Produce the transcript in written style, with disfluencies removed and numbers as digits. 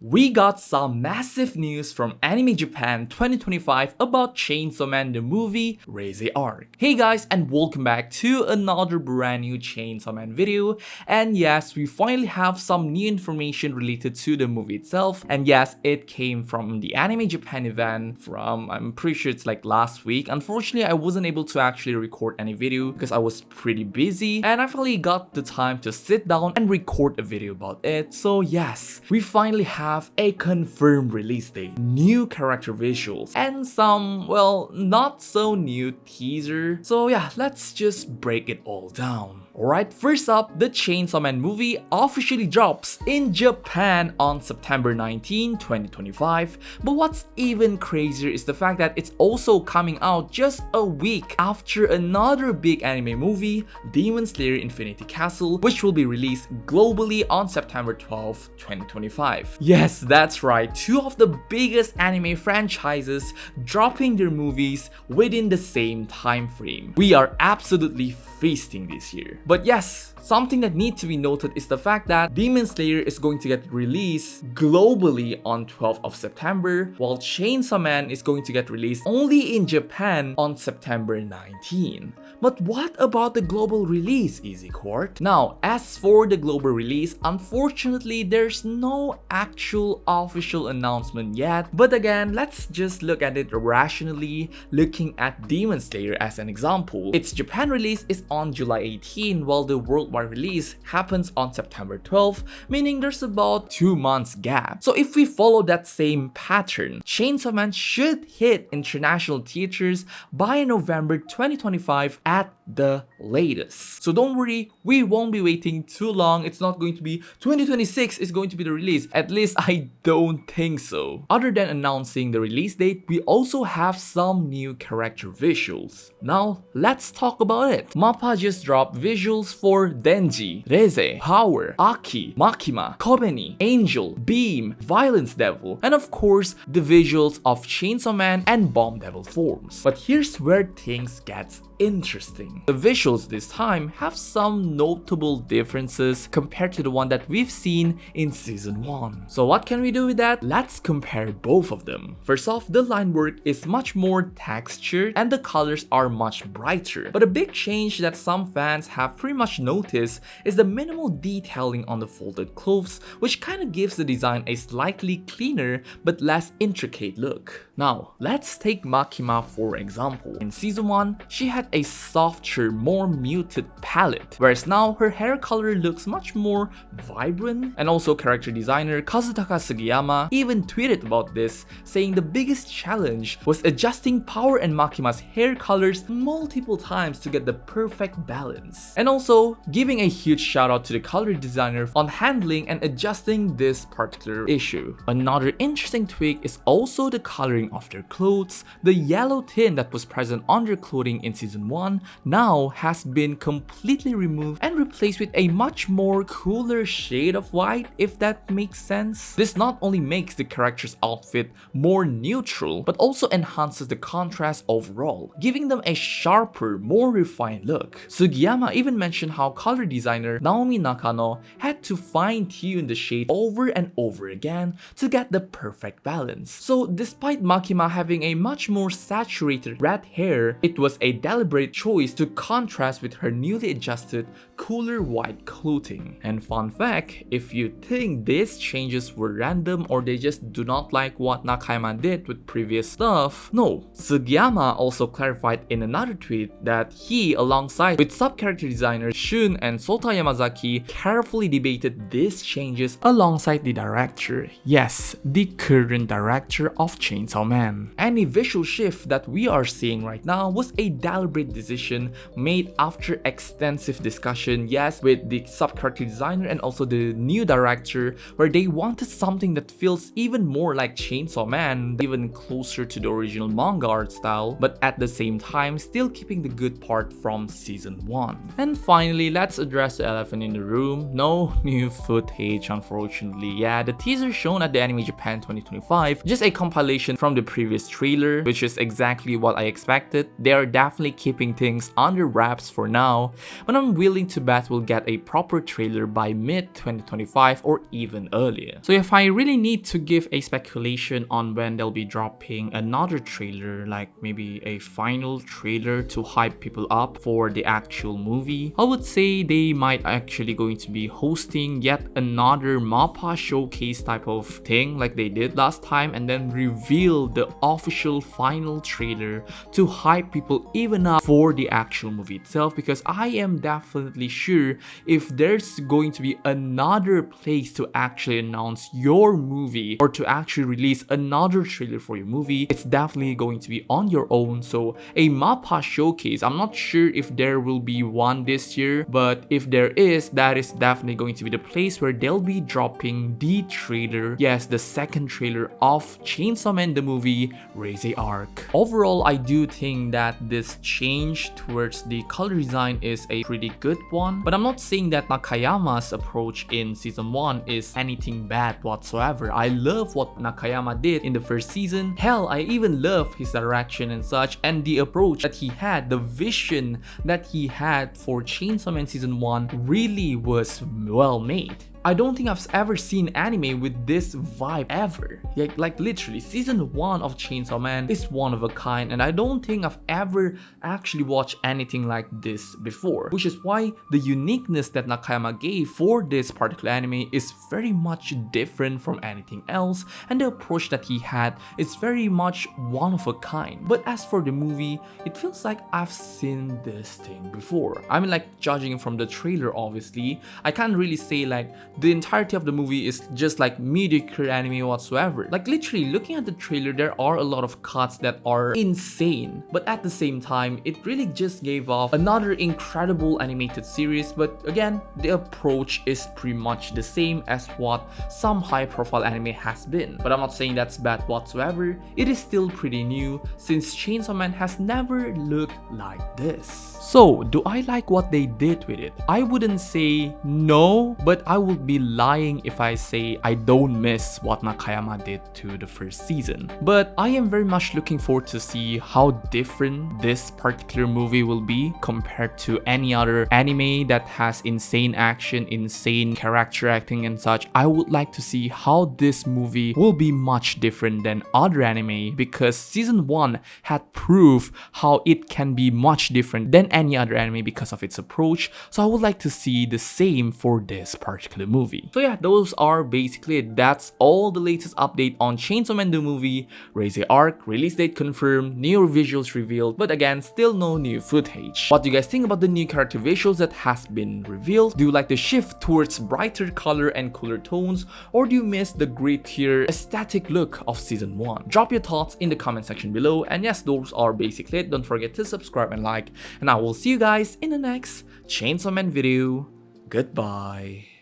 We got some massive news from Anime Japan 2025 about Chainsaw Man the movie Reze arc. Hey guys, and welcome back to another brand new Chainsaw Man video. And yes, we finally have some new information related to the movie itself. And yes, it came from the Anime Japan event from, I'm pretty sure it's like last week. Unfortunately, I wasn't able to actually record any video because I was pretty busy, and I finally got the time to sit down and record a video about it. So yes, we finally have a confirmed release date, new character visuals, and some, well, not so new teaser. So yeah, let's just break it all down. Alright, first up, the Chainsaw Man movie officially drops in Japan on September 19, 2025. But what's even crazier is the fact that it's also coming out just a week after another big anime movie, Demon Slayer Infinity Castle, which will be released globally on September 12, 2025. Yes, that's right, two of the biggest anime franchises dropping their movies within the same time frame. We are absolutely feasting this year. But yes, something that needs to be noted is the fact that Demon Slayer is going to get released globally on 12th of September, while Chainsaw Man is going to get released only in Japan on September 19. But what about the global release, Easy Court? Now, as for the global release, unfortunately, there's no actual official announcement yet. But again, let's just look at it rationally, looking at Demon Slayer as an example. Its Japan release is on July 18, while the worldwide release happens on September 12, meaning there's about 2 months gap. So if we follow that same pattern, Chainsaw Man should hit international theaters by November 2025 at the latest. So don't worry, we won't be waiting too long. It's not going to be 2026 is going to be the release. At least I don't think so. Other than announcing the release date, we also have some new character visuals. Now, let's talk about it. MAPPA just dropped visuals for Denji, Reze, Power, Aki, Makima, Kobeni, Angel, Beam, Violence Devil, and of course, the visuals of Chainsaw Man and Bomb Devil forms. But here's where things get interesting. The visuals this time have some notable differences compared to the one that we've seen in season 1. So what can we do with that? Let's compare both of them. First off, the line work is much more textured and the colors are much brighter. But a big change that some fans have pretty much noticed is the minimal detailing on the folded clothes, which kind of gives the design a slightly cleaner but less intricate look. Now, let's take Makima for example. In season 1, she had a softer, more muted palette, whereas now her hair color looks much more vibrant. And also character designer Kazutaka Sugiyama even tweeted about this, saying the biggest challenge was adjusting Power and Makima's hair colors multiple times to get the perfect balance. And also giving a huge shout out to the color designer on handling and adjusting this particular issue. Another interesting tweak is also the coloring of their clothes. The yellow tint that was present on their clothing in season 1 now has been completely removed and replaced with a much more cooler shade of white, if that makes sense. This not only makes the character's outfit more neutral, but also enhances the contrast overall, giving them a sharper, more refined look. Sugiyama even mentioned how color designer Naomi Nakano had to fine-tune the shade over and over again to get the perfect balance. So despite Makima having a much more saturated red hair, it was a deliberate choice to contrast with her newly adjusted, cooler white clothing. And fun fact, if you think these changes were random or they just do not like what Nakayama did with previous stuff, no. Sugiyama also clarified in another tweet that he, alongside with sub-character designers Shun and Sota Yamazaki, carefully debated these changes alongside the director. Yes, the current director of Chainsaw Man. Any visual shift that we are seeing right now was a deliberate decision made after extensive discussion, yes, with the sub-character designer and also the new director, where they wanted something that feels even more like Chainsaw Man, even closer to the original manga art style, but at the same time still keeping the good part from season 1. And finally, let's address the elephant in the room. No new footage, unfortunately. Yeah, the teaser shown at the Anime Japan 2025, just a compilation from the previous trailer, which is exactly what I expected. They are definitely keeping things under wraps for now, but I'm willing to bet we'll get a proper trailer by mid-2025 or even earlier. So if I really need to give a speculation on when they'll be dropping another trailer, like maybe a final trailer to hype people up for the actual movie, I would say they might actually going to be hosting yet another MAPPA showcase type of thing like they did last time, and then reveal the official final trailer to hype people even up for the actual movie itself, because I am definitely sure if there's going to be another place to actually announce your movie or to actually release another trailer for your movie, it's definitely going to be on your own. So a MAPPA showcase, I'm not sure if there will be one this year, but if there is, that is definitely going to be the place where they'll be dropping the trailer, yes, the second trailer of CHainsawMan the movie Reze arc. Overall, I do think that this change towards the color design is a pretty good one, but I'm not saying that Nakayama's approach in season 1 is anything bad whatsoever. I love what Nakayama did in the first season. Hell, I even love his direction and such, and the approach that he had, the vision that he had for Chainsaw Man season 1 really was well made. I don't think I've ever seen anime with this vibe ever. Like literally, season 1 of Chainsaw Man is one of a kind, and I don't think I've ever actually watched anything like this before, which is why the uniqueness that Nakayama gave for this particular anime is very much different from anything else, and the approach that he had is very much one of a kind. But as for the movie, it feels like I've seen this thing before. I mean, like, judging from the trailer, obviously, I can't really say like the entirety of the movie is just like mediocre anime whatsoever. Like literally looking at the trailer, there are a lot of cuts that are insane, but at the same time it really just gave off another incredible animated series. But again, the approach is pretty much the same as what some high profile anime has been, but I'm not saying that's bad whatsoever. It is still pretty new, since Chainsaw Man has never looked like this. So do I like what they did with it? I wouldn't say no, but I would be lying if I say I don't miss what Nakayama did to the first season. But I am very much looking forward to see how different this particular movie will be compared to any other anime that has insane action, insane character acting and such. I would like to see how this movie will be much different than other anime, because season 1 had proof how it can be much different than any other anime because of its approach. So I would like to see the same for this particular movie. So yeah, those are basically it. That's all the latest update on Chainsaw Man the movie Reze arc. Release date confirmed, new visuals revealed, but again, still no new footage. What do you guys think about the new character visuals that has been revealed? Do you like the shift towards brighter color and cooler tones, or do you miss the grittier aesthetic look of season 1? Drop your thoughts in the comment section below, and yes, those are basically it. Don't forget to subscribe and like, and I will see you guys in the next Chainsaw Man video. Goodbye.